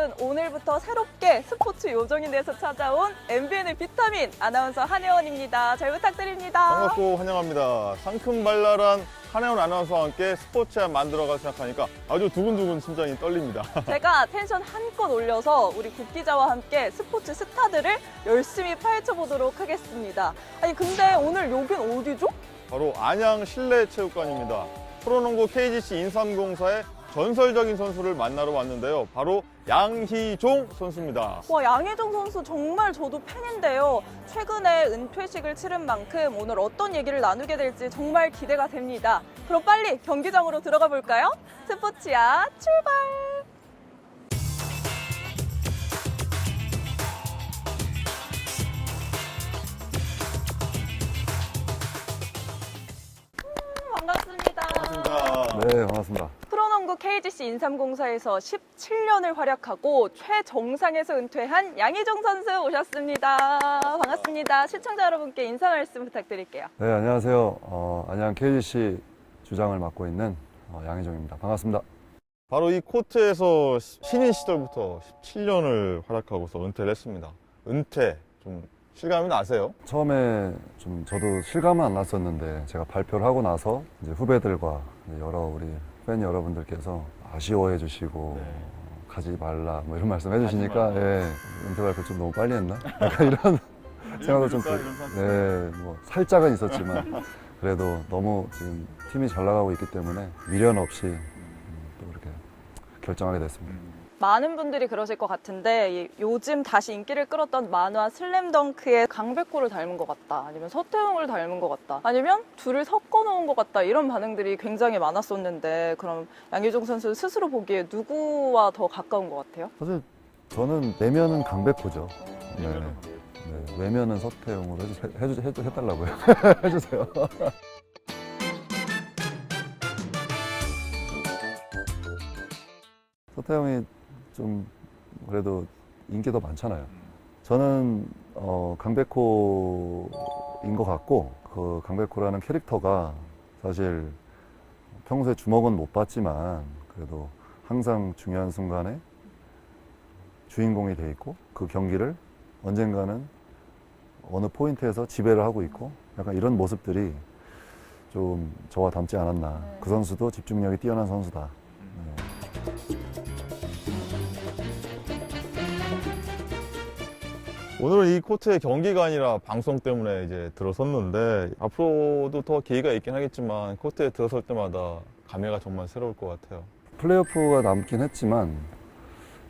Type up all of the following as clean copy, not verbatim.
여러분, 오늘부터 새롭게 스포츠 요정이 돼서 찾아온 MBN의 비타민 아나운서 한혜원입니다. 잘 부탁드립니다. 반갑고 환영합니다. 상큼발랄한 한혜원 아나운서와 함께 스포츠안 만들어갈 생각하니까 아주 두근두근 심장이 떨립니다. 제가 텐션 한껏 올려서 우리 국기자와 함께 스포츠 스타들을 열심히 파헤쳐보도록 하겠습니다. 아니 근데 오늘 여긴 어디죠? 바로 안양 실내체육관입니다. 프로농구 KGC 인삼공사의 전설적인 선수를 만나러 왔는데요. 바로 양희종 선수입니다. 와, 양희종 선수 정말 저도 팬인데요. 최근에 은퇴식을 치른 만큼 오늘 어떤 얘기를 나누게 될지 정말 기대가 됩니다. 그럼 빨리 경기장으로 들어가 볼까요? 스포츠야 출발! 반갑습니다. 네, 반갑습니다. 프로농구 KGC 인삼공사에서 17년을 활약하고 최정상에서 은퇴한 양희종 선수 오셨습니다. 반갑습니다. 시청자 여러분께 인사 말씀 부탁드릴게요. 네, 안녕하세요. 안양 KGC 주장을 맡고 있는 양희종입니다. 반갑습니다. 바로 이 코트에서 신인 시절부터 17년을 활약하고서 은퇴를 했습니다. 은퇴 좀 실감이 나세요? 처음에 좀 저도 실감은 안 났었는데 제가 발표를 하고 나서 이제 후배들과 여러 우리 팬 여러분들께서 아쉬워해 주시고 가지 말라 뭐 이런 말씀 해주시니까 예, 은퇴 발표 좀 너무 빨리 했나? 약간 이런 생각도 좀 뭐 살짝은 있었지만 그래도 너무 지금 팀이 잘 나가고 있기 때문에 미련 없이 또 이렇게 결정하게 됐습니다. 많은 분들이 그러실 것 같은데 요즘 다시 인기를 끌었던 만화 슬램덩크의 강백호를 닮은 것 같다, 아니면 서태웅을 닮은 것 같다, 아니면 둘을 섞어 놓은 것 같다, 이런 반응들이 굉장히 많았었는데 그럼 양희종 선수 스스로 보기에 누구와 더 가까운 것 같아요? 사실 저는 내면은 강백호죠. 네. 외면은 서태웅으로 해달라고요. 해주세요. 서태웅이 좀 그래도 인기도 많잖아요. 저는 강백호인 것 같고, 그 강백호라는 캐릭터가 사실 평소에 주목은 못 받지만 그래도 항상 중요한 순간에 주인공이 돼 있고, 그 경기를 언젠가는 어느 포인트에서 지배를 하고 있고, 약간 이런 모습들이 좀 저와 닮지 않았나. 그 선수도 집중력이 뛰어난 선수다. 오늘은 이 코트의 경기가 아니라 방송 때문에 이제 들어섰는데 앞으로도 더 기회가 있긴 하겠지만 코트에 들어설 때마다 감회가 정말 새로울 것 같아요. 플레이오프가 남긴 했지만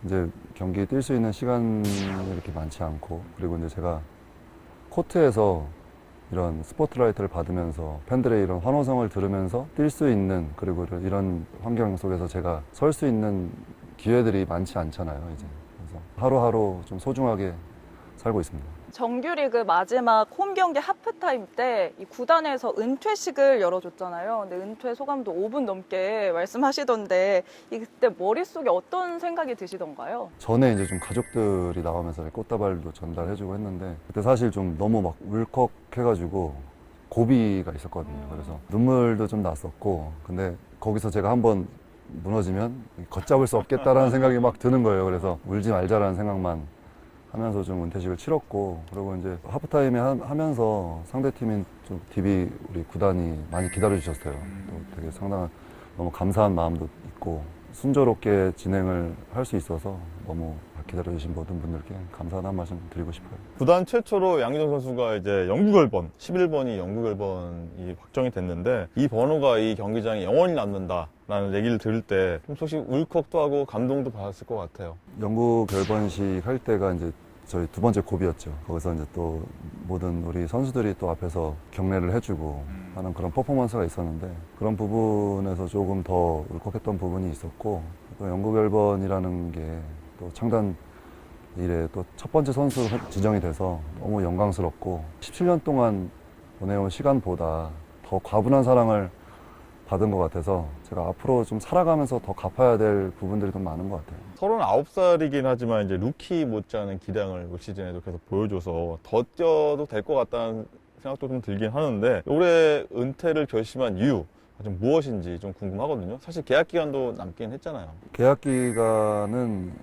이제 경기 뛸 수 있는 시간이 이렇게 많지 않고, 그리고 이제 제가 코트에서 이런 스포트라이트를 받으면서 팬들의 이런 환호성을 들으면서 뛸 수 있는, 그리고 이런 환경 속에서 제가 설 수 있는 기회들이 많지 않잖아요, 이제. 그래서 하루하루 좀 소중하게 살고 있습니다. 정규리그 마지막 홈 경기 하프타임 때 이 구단에서 은퇴식을 열어줬잖아요. 근데 은퇴 소감도 5분 넘게 말씀하시던데 그때 머릿속에 어떤 생각이 드시던가요? 전에 이제 좀 가족들이 나오면서 꽃다발도 전달해주고 했는데 그때 사실 좀 너무 막 울컥해가지고 고비가 있었거든요. 그래서 눈물도 좀 났었고, 근데 거기서 제가 한번 무너지면 걷잡을 수 없겠다라는 생각이 막 드는 거예요. 그래서 울지 말자라는 생각만 하면서 좀 은퇴식을 치렀고, 그리고 이제 하프타임에 하면서 상대팀인 좀 DB 우리 구단이 많이 기다려주셨어요. 또 되게 상당한 너무 감사한 마음도 있고, 순조롭게 진행을 할 수 있어서 너무 기다려주신 모든 분들께 감사한 한 말씀 드리고 싶어요. 구단 최초로 양희종 선수가 이제 영구결번, 11번이 영구결번이 확정이 됐는데 이 번호가 이 경기장에 영원히 남는다라는 얘기를 들을 때 좀 솔직히 울컥도 하고 감동도 받았을 것 같아요. 영구 결번식 할 때가 이제 저희 두 번째 고비였죠. 거기서 이제 또 모든 우리 선수들이 또 앞에서 격려를 해주고 하는 그런 퍼포먼스가 있었는데, 그런 부분에서 조금 더 울컥했던 부분이 있었고, 또 영구 결번이라는 게 또 창단 이래 또 첫 번째 선수로 지정이 돼서 너무 영광스럽고, 17년 동안 보내온 시간보다 더 과분한 사랑을 받은 것 같아서 제가 앞으로 좀 살아가면서 더 갚아야 될 부분들이 좀 많은 것 같아요. 39살이긴 하지만 이제 루키 못지않은 기량을 올 시즌에도 계속 보여줘서 더 뛰어도 될 것 같다는 생각도 좀 들긴 하는데, 올해 은퇴를 결심한 이유 좀 무엇인지 좀 궁금하거든요. 사실 계약 기간도 남긴 했잖아요. 계약 기간은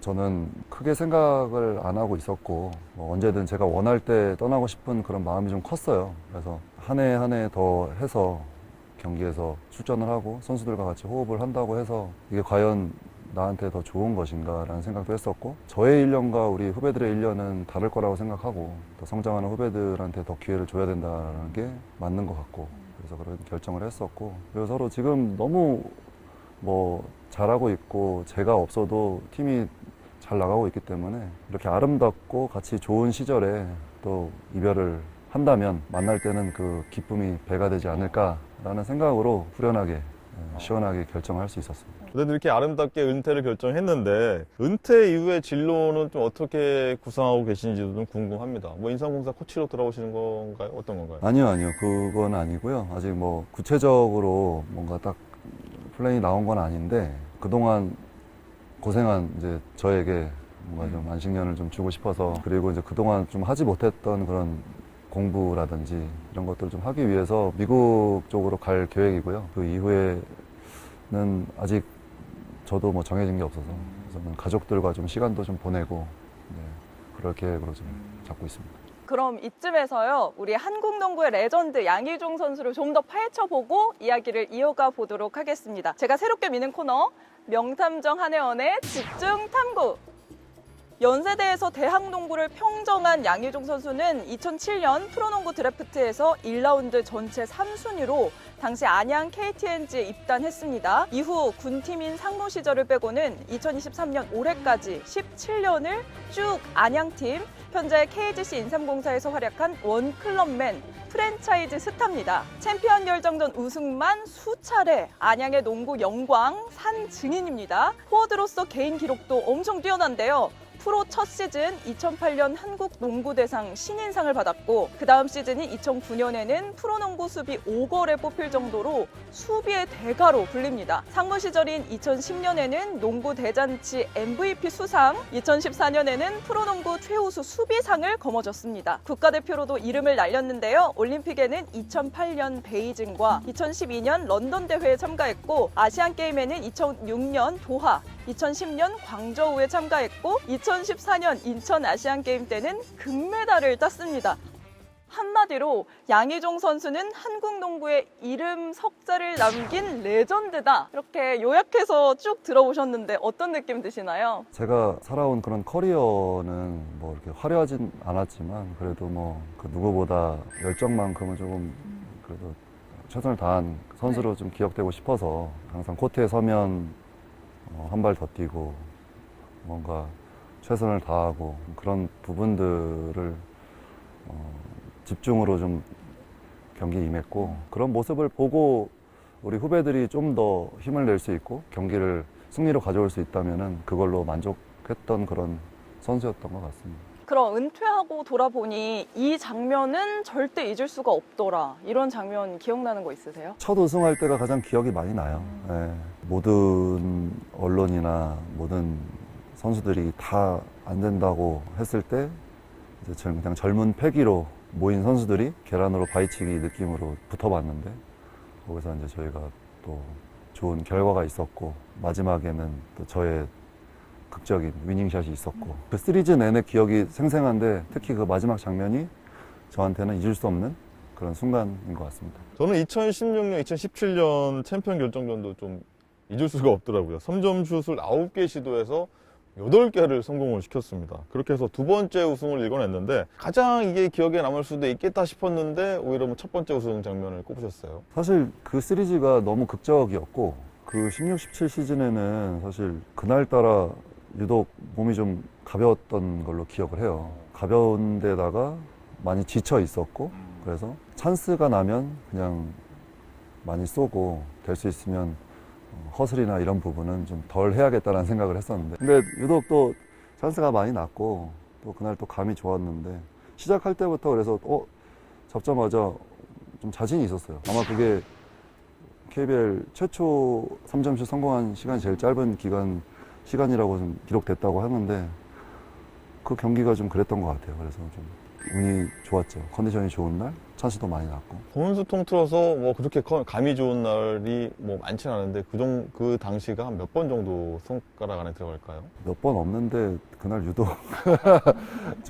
저는 크게 생각을 안 하고 있었고 뭐 언제든 제가 원할 때 떠나고 싶은 그런 마음이 좀 컸어요. 그래서 한 해 한 해 더 해서 경기에서 출전을 하고 선수들과 같이 호흡을 한다고 해서 이게 과연 나한테 더 좋은 것인가라는 생각도 했었고 저의 1년과 우리 후배들의 1년은 다를 거라고 생각하고 더 성장하는 후배들한테 더 기회를 줘야 된다는 게 맞는 것 같고 그래서 그런 결정을 했었고 그리고 서로 지금 너무 뭐 잘하고 있고 제가 없어도 팀이 잘 나가고 있기 때문에 이렇게 아름답고 같이 좋은 시절에 또 이별을 한다면 만날 때는 그 기쁨이 배가 되지 않을까라는 생각으로 후련하게 시원하게 결정할 수 있었습니다. 그래도 이렇게 아름답게 은퇴를 결정했는데 은퇴 이후의 진로는 좀 어떻게 구상하고 계신지도 좀 궁금합니다. 뭐 인삼공사 코치로 돌아오시는 건가요? 어떤 건가요? 아니요. 그건 아니고요. 아직 뭐 구체적으로 뭔가 딱 플랜이 나온 건 아닌데 그동안 고생한 이제 저에게 뭔가 좀 안식년을 좀 주고 싶어서 그리고 이제 그동안 좀 하지 못했던 그런 공부라든지 이런 것들을 좀 하기 위해서 미국 쪽으로 갈 계획이고요. 그 이후에는 아직 저도 뭐 정해진 게 없어서 저는 가족들과 좀 시간도 좀 보내고 그럴 계획으로 좀 잡고 있습니다. 그럼 이쯤에서요, 우리 한국 농구의 레전드 양희종 선수를 좀 더 파헤쳐보고 이야기를 이어가 보도록 하겠습니다. 제가 새롭게 미는 코너, 명탐정 한혜원의 집중 탐구. 연세대에서 대학농구를 평정한 양희종 선수는 2007년 프로농구 드래프트에서 1라운드 전체 3순위로 당시 안양 KTNG에 입단했습니다. 이후 군팀인 상무 시절을 빼고는 2023년 올해까지 17년을 쭉 안양팀, 현재 KGC 인삼공사에서 활약한 원클럽맨 프랜차이즈 스타입니다. 챔피언 결정전 우승만 수차례, 안양의 농구 영광 산 증인입니다. 포워드로서 개인 기록도 엄청 뛰어난데요. 프로 첫 시즌 2008년 한국 농구대상 신인상을 받았고 그 다음 시즌인 2009년에는 프로농구 수비 5걸에 뽑힐 정도로 수비의 대가로 불립니다. 상무 시절인 2010년에는 농구 대잔치 MVP 수상, 2014년에는 프로농구 최우수 수비상을 거머쥐었습니다. 국가대표로도 이름을 날렸는데요. 올림픽에는 2008년 베이징과 2012년 런던 대회에 참가했고 아시안게임에는 2006년 도하, 2010년 광저우에 참가했고 2014년 인천 아시안게임 때는 금메달을 땄습니다. 한마디로 양희종 선수는 한국 농구의 이름 석자를 남긴 레전드다. 이렇게 요약해서 쭉 들어보셨는데 어떤 느낌 드시나요? 제가 살아온 그런 커리어는 뭐 이렇게 화려하진 않았지만 그래도 뭐 그 누구보다 열정만큼은 조금 그래도 최선을 다한 선수로 좀 기억되고 싶어서 항상 코트에 서면 한 발 더 뛰고 뭔가 최선을 다하고 그런 부분들을 집중으로 좀 경기에 임했고 그런 모습을 보고 우리 후배들이 좀 더 힘을 낼 수 있고 경기를 승리로 가져올 수 있다면은 그걸로 만족했던 그런 선수였던 것 같습니다. 그럼 은퇴하고 돌아보니 이 장면은 절대 잊을 수가 없더라. 이런 장면 기억나는 거 있으세요? 첫 우승할 때가 가장 기억이 많이 나요. 예. 모든 언론이나 모든 선수들이 다 안 된다고 했을 때 이제 그냥 젊은 패기로 모인 선수들이 계란으로 바위치기 느낌으로 붙어봤는데 거기서 이제 저희가 또 좋은 결과가 있었고 마지막에는 또 저의 극적인 위닝샷이 있었고 그 시리즈 내내 기억이 생생한데 특히 그 마지막 장면이 저한테는 잊을 수 없는 그런 순간인 것 같습니다. 저는 2016년, 2017년 챔피언 결정전도 좀 잊을 수가 없더라고요. 3점 슛을 9개 시도해서 8개를 성공을 시켰습니다. 그렇게 해서 두 번째 우승을 일궈냈는데 가장 이게 기억에 남을 수도 있겠다 싶었는데 오히려 뭐 첫 번째 우승 장면을 꼽으셨어요. 사실 그 시리즈가 너무 극적이었고 그 16, 17 시즌에는 사실 그날따라 유독 몸이 좀 가벼웠던 걸로 기억을 해요. 가벼운 데다가 많이 지쳐 있었고 그래서 찬스가 나면 그냥 많이 쏘고 될 수 있으면 허슬이나 이런 부분은 좀 덜 해야겠다는 생각을 했었는데 근데 유독 또 찬스가 많이 났고 또 그날 또 감이 좋았는데 시작할 때부터 그래서 잡자마자 좀 자신이 있었어요. 아마 그게 KBL 최초 3점슛 성공한 시간이 제일 짧은 시간이라고 좀 기록됐다고 하는데 그 경기가 좀 그랬던 것 같아요. 그래서 좀 운이 좋았죠. 컨디션이 좋은 날 찬스도 많이 났고. 선수 통틀어서 뭐 그렇게 감이 좋은 날이 뭐 많지는 않은데 그 당시가 한 몇 번 정도 손가락 안에 들어갈까요? 몇 번 없는데 그날 유독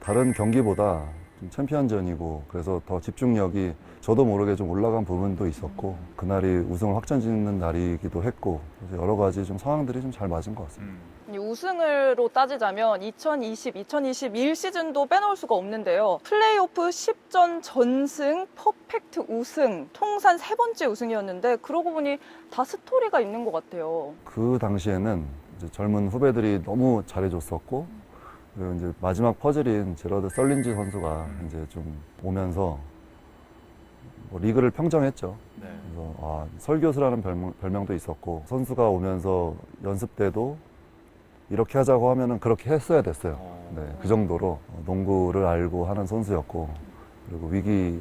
다른 경기보다 좀 챔피언전이고 그래서 더 집중력이 저도 모르게 좀 올라간 부분도 있었고 그날이 우승을 확정짓는 날이기도 했고 그래서 여러 가지 좀 상황들이 좀 잘 맞은 것 같습니다. 이 우승으로 따지자면 2020, 2021 시즌도 빼놓을 수가 없는데요. 플레이오프 10전 전승, 퍼펙트 우승, 통산 3번째 우승이었는데 그러고 보니 다 스토리가 있는 것 같아요. 그 당시에는 이제 젊은 후배들이 너무 잘해줬었고 그리고 이제 마지막 퍼즐인 제러드 썰린지 선수가 이제 좀 오면서 뭐 리그를 평정했죠. 그래서 설교수라는 별명도 있었고 선수가 오면서 연습 때도 이렇게 하자고 하면은 그렇게 했어야 됐어요. 네, 그 정도로 농구를 알고 하는 선수였고 그리고 위기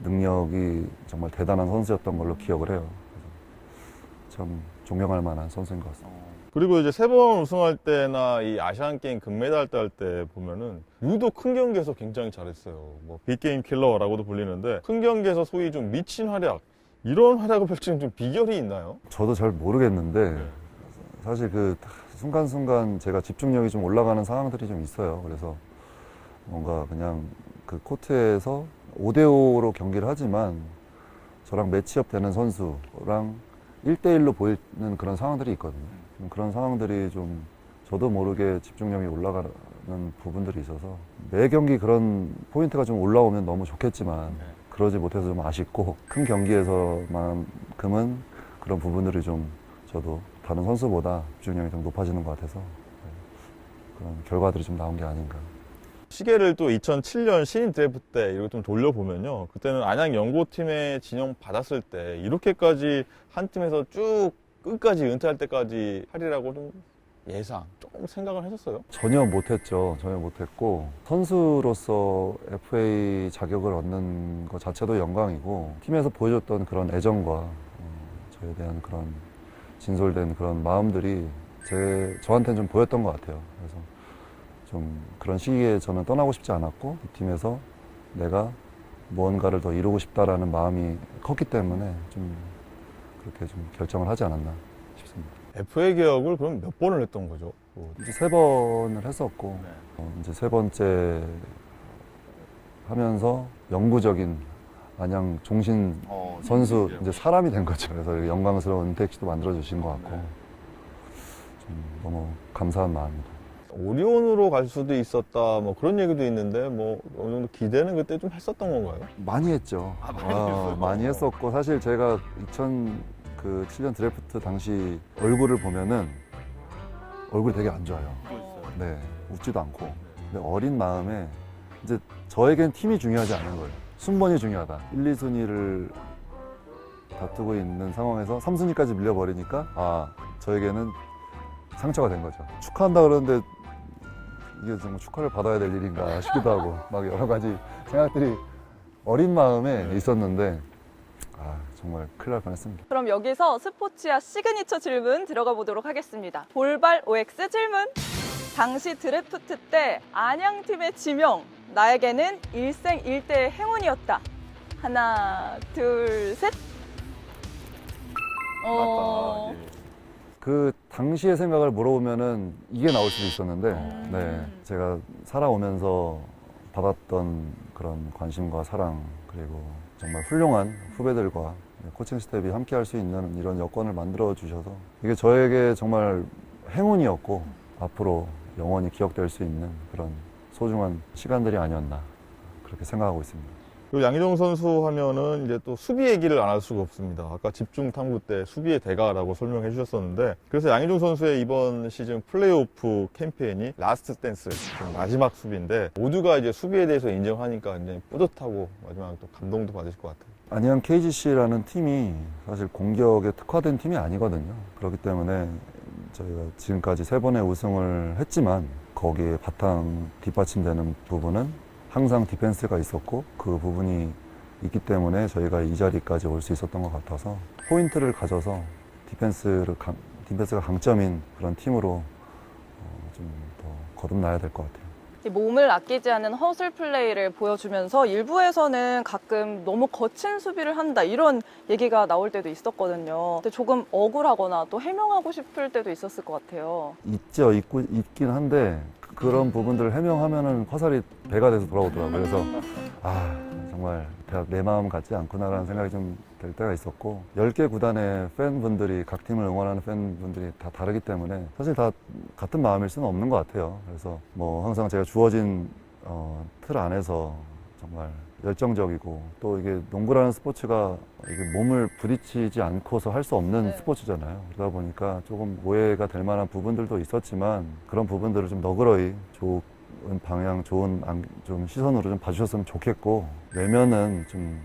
능력이 정말 대단한 선수였던 걸로 기억을 해요. 그래서 참 존경할 만한 선수인 것 같습니다. 그리고 이제 3번 우승할 때나 이 아시안 게임 금메달 딸 때 보면은 유독 큰 경기에서 굉장히 잘했어요. 뭐 빅게임 킬러라고도 불리는데 큰 경기에서 소위 좀 미친 활약 이런 활약을 펼치는 좀 비결이 있나요? 저도 잘 모르겠는데 사실 그 순간순간 제가 집중력이 좀 올라가는 상황들이 좀 있어요. 그래서 뭔가 그냥 그 코트에서 5대5로 경기를 하지만 저랑 매치업 되는 선수랑 1대1로 보이는 그런 상황들이 있거든요. 그런 상황들이 좀 저도 모르게 집중력이 올라가는 부분들이 있어서 매 경기 그런 포인트가 좀 올라오면 너무 좋겠지만 그러지 못해서 좀 아쉽고 큰 경기에서만큼은 그런 부분들이 좀 저도 다른 선수보다 집중력이 좀 높아지는 것 같아서 그런 결과들이 좀 나온 게 아닌가. 시계를 또 2007년 신인 드래프트 때 이렇게 좀 돌려보면요. 그때는 안양 연고팀에 진영 받았을 때 이렇게까지 한 팀에서 쭉 끝까지 은퇴할 때까지 하리라고 좀 예상, 조금 생각을 했었어요? 전혀 못했죠. 전혀 못했고 선수로서 FA 자격을 얻는 것 자체도 영광이고 팀에서 보여줬던 그런 애정과 저에 대한 그런 진솔된 그런 마음들이 저한테는 좀 보였던 것 같아요. 그래서 좀 그런 시기에 저는 떠나고 싶지 않았고 이 팀에서 내가 무언가를 더 이루고 싶다라는 마음이 컸기 때문에 좀 그렇게 좀 결정을 하지 않았나 싶습니다. FA 개혁을 그럼 몇 번을 했던 거죠? 이제 3번을 했었고 이제 3번째 하면서 영구적인 안양 종신 선수 이제 사람이 된 거죠. 그래서 영광스러운 은퇴식도 만들어 주신 것 같고 좀 너무 감사한 마음입니다. 오리온으로 갈 수도 있었다 뭐 그런 얘기도 있는데 뭐 어느 정도 기대는 그때 좀 했었던 건가요? 많이 했죠. 많이 했었고 사실 제가 2007년 드래프트 당시 얼굴을 보면은 얼굴이 되게 안 좋아요. 네, 웃지도 않고. 근데 어린 마음에 이제 저에겐 팀이 중요하지 않은 거예요. 순번이 중요하다. 1, 2순위를 다투고 있는 상황에서 3순위까지 밀려버리니까 저에게는 상처가 된 거죠. 축하한다 그러는데 이게 정말 축하를 받아야 될 일인가 싶기도 하고 막 여러 가지 생각들이 어린 마음에 있었는데 정말 큰일 날 뻔했습니다. 그럼 여기서 스포츠야 시그니처 질문 들어가 보도록 하겠습니다. 볼발 OX 질문. 당시 드래프트 때 안양팀의 지명, 나에게는 일생일대의 행운이었다. 하나, 둘, 셋. 맞다. 그 당시의 생각을 물어보면은 이게 나올 수도 있었는데, 네, 제가 살아오면서 받았던 그런 관심과 사랑 그리고 정말 훌륭한 후배들과 코칭 스텝이 함께 할 수 있는 이런 여건을 만들어 주셔서 이게 저에게 정말 행운이었고 앞으로 영원히 기억될 수 있는 그런 소중한 시간들이 아니었나 그렇게 생각하고 있습니다. 그리고 양희종 선수 하면은 이제 또 수비 얘기를 안 할 수가 없습니다. 아까 집중 탐구 때 수비의 대가라고 설명해 주셨었는데 그래서 양희종 선수의 이번 시즌 플레이오프 캠페인이 라스트 댄스, 마지막 수비인데 모두가 이제 수비에 대해서 인정하니까 굉장히 뿌듯하고 마지막에 또 감동도 받으실 것 같아요. 안양 KGC라는 팀이 사실 공격에 특화된 팀이 아니거든요. 그렇기 때문에 저희가 지금까지 3번의 우승을 했지만 거기에 바탕 뒷받침되는 부분은 항상 디펜스가 있었고 그 부분이 있기 때문에 저희가 이 자리까지 올 수 있었던 것 같아서 포인트를 가져서 디펜스가 강점인 그런 팀으로 좀 더 거듭나야 될 것 같아요. 이 몸을 아끼지 않은 허슬 플레이를 보여주면서 일부에서는 가끔 너무 거친 수비를 한다 이런 얘기가 나올 때도 있었거든요. 근데 조금 억울하거나 또 해명하고 싶을 때도 있었을 것 같아요. 있긴 한데 그런 부분들을 해명하면은 화살이 배가 돼서 돌아오더라고요. 그래서 정말 대학 내 마음 같지 않구나라는 생각이 좀 들 때가 있었고 10개 구단의 팬분들이 각 팀을 응원하는 팬분들이 다 다르기 때문에 사실 다 같은 마음일 수는 없는 것 같아요. 그래서 뭐 항상 제가 주어진 틀 안에서 정말 열정적이고 또 이게 농구라는 스포츠가 이게 몸을 부딪히지 않고서 할 수 없는 네. 스포츠잖아요. 그러다 보니까 조금 오해가 될 만한 부분들도 있었지만 그런 부분들을 좀 너그러이 좋은 방향, 좀 시선으로 좀 봐주셨으면 좋겠고 내면은 좀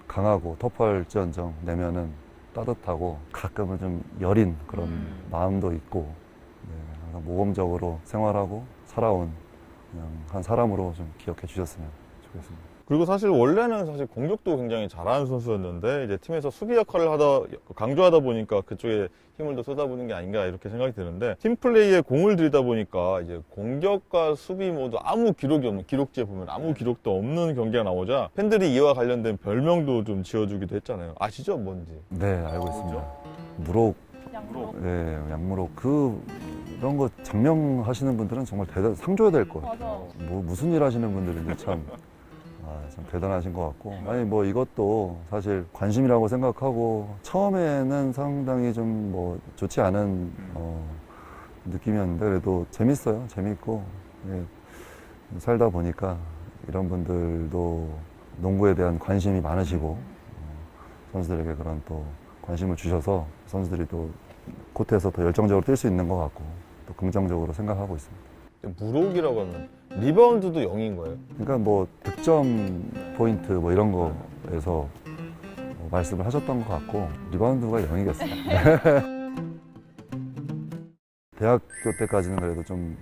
강하고 터프할지언정 내면은 따뜻하고 가끔은 좀 여린 그런 마음도 있고 항상 모범적으로 생활하고 살아온 그냥 한 사람으로 좀 기억해 주셨으면 좋겠습니다. 그리고 사실 원래는 사실 공격도 굉장히 잘하는 선수였는데 이제 팀에서 수비 역할을 강조하다 보니까 그쪽에 힘을 더 쏟아부는 게 아닌가 이렇게 생각이 드는데 팀 플레이에 공을 들이다 보니까 이제 공격과 수비 모두 아무 기록이 없는 기록지에 보면 아무 기록도 없는 경기가 나오자 팬들이 이와 관련된 별명도 좀 지어주기도 했잖아요. 아시죠? 뭔지? 네, 알고 있습니다. 무록, 네, 양무록 그런 거 장명하시는 분들은 정말 상 줘야 될 것 같아요. 맞아. 뭐 무슨 일 하시는 분들인지 참 대단하신 것 같고 아니 뭐 이것도 사실 관심이라고 생각하고 처음에는 상당히 좀 뭐 좋지 않은 느낌이었는데 그래도 재밌어요. 재밌고 살다 보니까 이런 분들도 농구에 대한 관심이 많으시고 선수들에게 그런 또 관심을 주셔서 선수들이 또 코트에서 더 열정적으로 뛸 수 있는 것 같고 또 긍정적으로 생각하고 있습니다. 무록이라고 하면 리바운드도 0인 거예요? 그러니까 뭐 득점 포인트 뭐 이런 거에서 말씀을 하셨던 것 같고 리바운드가 0이겠어요. 대학교 때까지는 그래도 좀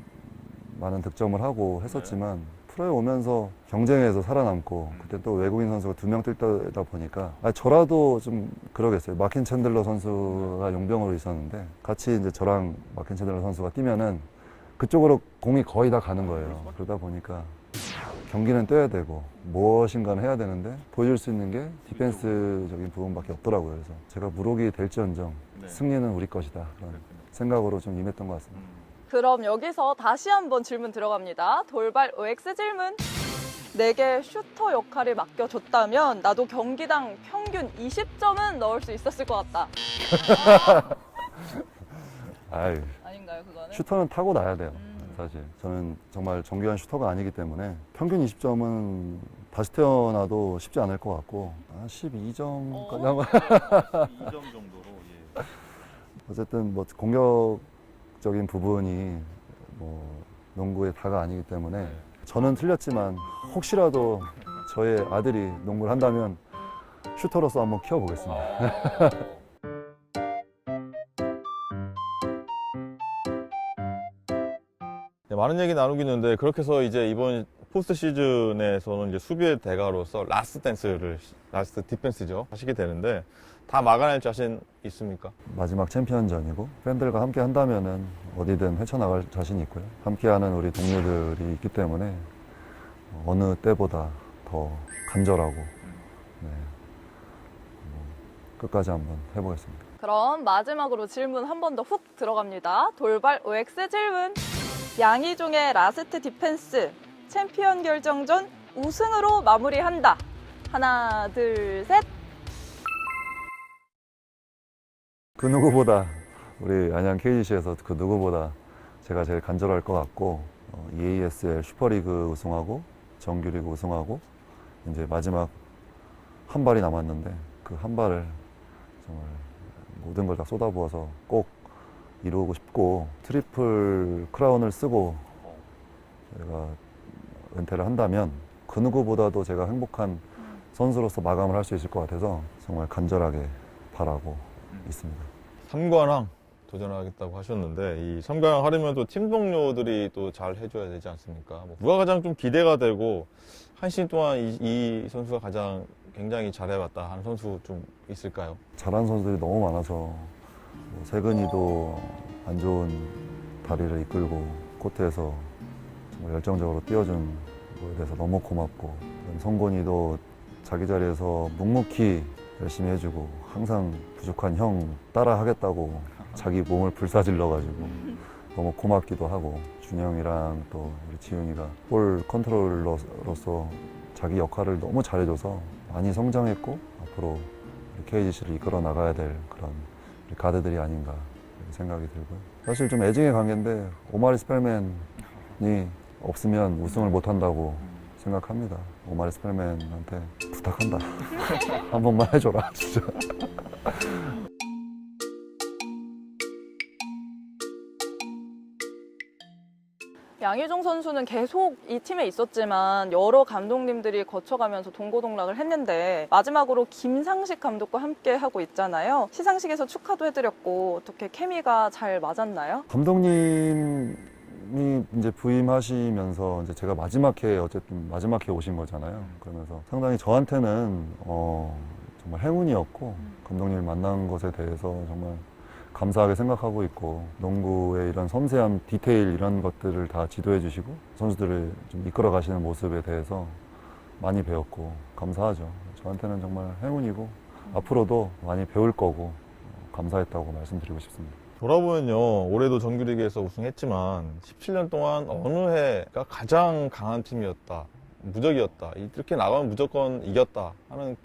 많은 득점을 하고 했었지만 프로에 오면서 경쟁에서 살아남고 그때 또 외국인 선수가 2명 뛰다 보니까 저라도 좀 그러겠어요. 마킨 챈들러 선수가 용병으로 있었는데 같이 이제 저랑 마킨 챈들러 선수가 뛰면은 그쪽으로 공이 거의 다 가는 거예요. 그러다 보니까 경기는 뛰어야 되고 무엇인가는 해야 되는데 보여줄 수 있는 게 디펜스적인 부분밖에 없더라고요. 그래서 제가 무록이 될지언정 승리는 우리 것이다 그런 생각으로 좀 임했던 것 같습니다. 그럼 여기서 다시 한번 질문 들어갑니다. 돌발 OX 질문. 내게 슈터 역할을 맡겨줬다면 나도 경기당 평균 20점은 넣을 수 있었을 것 같다. 아유, 아닌가요, 그거는? 슈터는 타고 나야 돼요. 사실 저는 정말 정교한 슈터가 아니기 때문에 평균 20점은 다시 태어나도 쉽지 않을 것 같고 12점까지 한번 2점 정도로. 예. 어쨌든 뭐 공격적인 부분이 뭐 농구의 다가 아니기 때문에 저는 틀렸지만 혹시라도 저의 아들이 농구를 한다면 슈터로서 한번 키워보겠습니다. 네, 많은 얘기 나누겠는데 그렇게 해서 이제 이번 포스트 시즌에서는 이제 수비의 대가로서 라스트 디펜스죠 하시게 되는데 다 막아낼 자신 있습니까? 마지막 챔피언전이고 팬들과 함께 한다면은 어디든 헤쳐나갈 자신이 있고요. 함께하는 우리 동료들이 있기 때문에 어느 때보다 더 간절하고 끝까지 한번 해보겠습니다. 그럼 마지막으로 질문 한 번 더 훅 들어갑니다. 돌발 OX 질문. 양희종의 라스트 디펜스 챔피언 결정전 우승으로 마무리한다. 하나, 둘, 셋. 그 누구보다 우리 안양 KGC에서 그 누구보다 제가 제일 간절할 것 같고 EASL 슈퍼리그 우승하고 정규리그 우승하고 이제 마지막 한 발이 남았는데 그 한 발을 정말 모든 걸 다 쏟아부어서 꼭 이루고 싶고 트리플 크라운을 쓰고 제가 은퇴를 한다면 그 누구보다도 제가 행복한 선수로서 마감을 할 수 있을 것 같아서 정말 간절하게 바라고 있습니다. 3관왕 도전하겠다고 하셨는데 이 3관왕 하려면 또 팀 동료들이 또 잘 해줘야 되지 않습니까? 누가 가장 좀 기대가 되고 한 시즌 동안 이 선수가 가장 굉장히 잘해왔다 하는 선수 좀 있을까요? 잘하는 선수들이 너무 많아서 세근이도 안 좋은 다리를 이끌고 코트에서 정말 열정적으로 뛰어준 거에 대해서 너무 고맙고, 성곤이도 자기 자리에서 묵묵히 열심히 해주고 항상 부족한 형 따라 하겠다고 자기 몸을 불사질러가지고 너무 고맙기도 하고, 준영이랑 또 우리 지훈이가 볼 컨트롤러로서 자기 역할을 너무 잘해줘서 많이 성장했고, 앞으로 우리 KGC를 이끌어 나가야 될 그런 우리 가드들이 아닌가 생각이 들고요. 사실 좀 애증의 관계인데 오마리 스펠맨이 없으면 우승을 못한다고 생각합니다. 오마리 스펠맨한테 부탁한다. 한 번만 해줘라, 진짜. 양희종 선수는 계속 이 팀에 있었지만 여러 감독님들이 거쳐가면서 동고동락을 했는데 마지막으로 김상식 감독과 함께 하고 있잖아요. 시상식에서 축하도 해드렸고 어떻게 케미가 잘 맞았나요? 감독님이 이제 부임하시면서 이제 제가 마지막 해에 어쨌든 마지막 해에 오신 거잖아요. 그러면서 상당히 저한테는 정말 행운이었고, 감독님을 만난 것에 대해서 정말 감사하게 생각하고 있고, 농구의 이런 섬세한 디테일 이런 것들을 다 지도해 주시고 선수들을 좀 이끌어 가시는 모습에 대해서 많이 배웠고 감사하죠. 저한테는 정말 행운이고 앞으로도 많이 배울 거고 감사했다고 말씀드리고 싶습니다. 돌아보면요, 올해도 정규리그에서 우승했지만 17년 동안 어느 해가 가장 강한 팀이었다, 무적이었다, 이렇게 나가면 무조건 이겼다 하는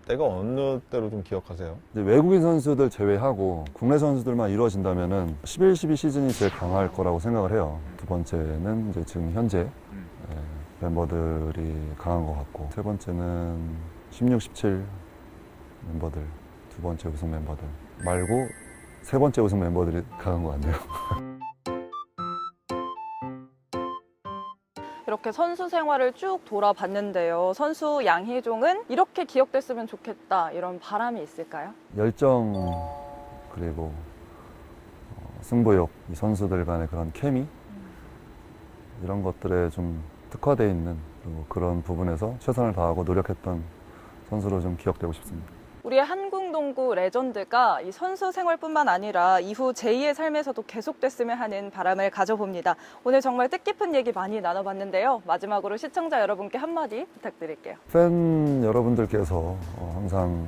때가 어느 때로 좀 기억하세요? 이제 외국인 선수들 제외하고 국내 선수들만 이루어진다면은 11-12 시즌이 제일 강할 거라고 생각을 해요. 두 번째는 이제 지금 현재 멤버들이 강한 것 같고, 세 번째는 16-17 멤버들, 두 번째 우승 멤버들 말고 세 번째 우승 멤버들이 강한 것 같네요. 이렇게 선수 생활을 쭉 돌아봤는데요. 선수 양희종은 이렇게 기억됐으면 좋겠다, 이런 바람이 있을까요? 열정, 그리고 승부욕, 이 선수들 간의 그런 케미, 이런 것들에 좀 특화되어 있는, 그리고 그런 부분에서 최선을 다하고 노력했던 선수로 좀 기억되고 싶습니다. 우리의 한국 농구 레전드가 이 선수 생활뿐만 아니라 이후 제2의 삶에서도 계속됐으면 하는 바람을 가져봅니다. 오늘 정말 뜻깊은 얘기 많이 나눠봤는데요. 마지막으로 시청자 여러분께 한마디 부탁드릴게요. 팬 여러분들께서 항상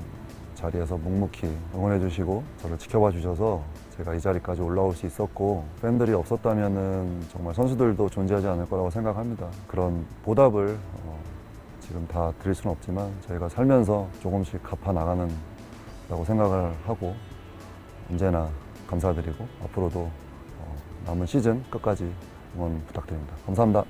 자리에서 묵묵히 응원해 주시고 저를 지켜봐 주셔서 제가 이 자리까지 올라올 수 있었고, 팬들이 없었다면은 정말 선수들도 존재하지 않을 거라고 생각합니다. 그런 보답을 지금 다 드릴 수는 없지만 저희가 살면서 조금씩 갚아 나가는 라고 생각을 하고 언제나 감사드리고, 앞으로도 남은 시즌 끝까지 응원 부탁드립니다. 감사합니다.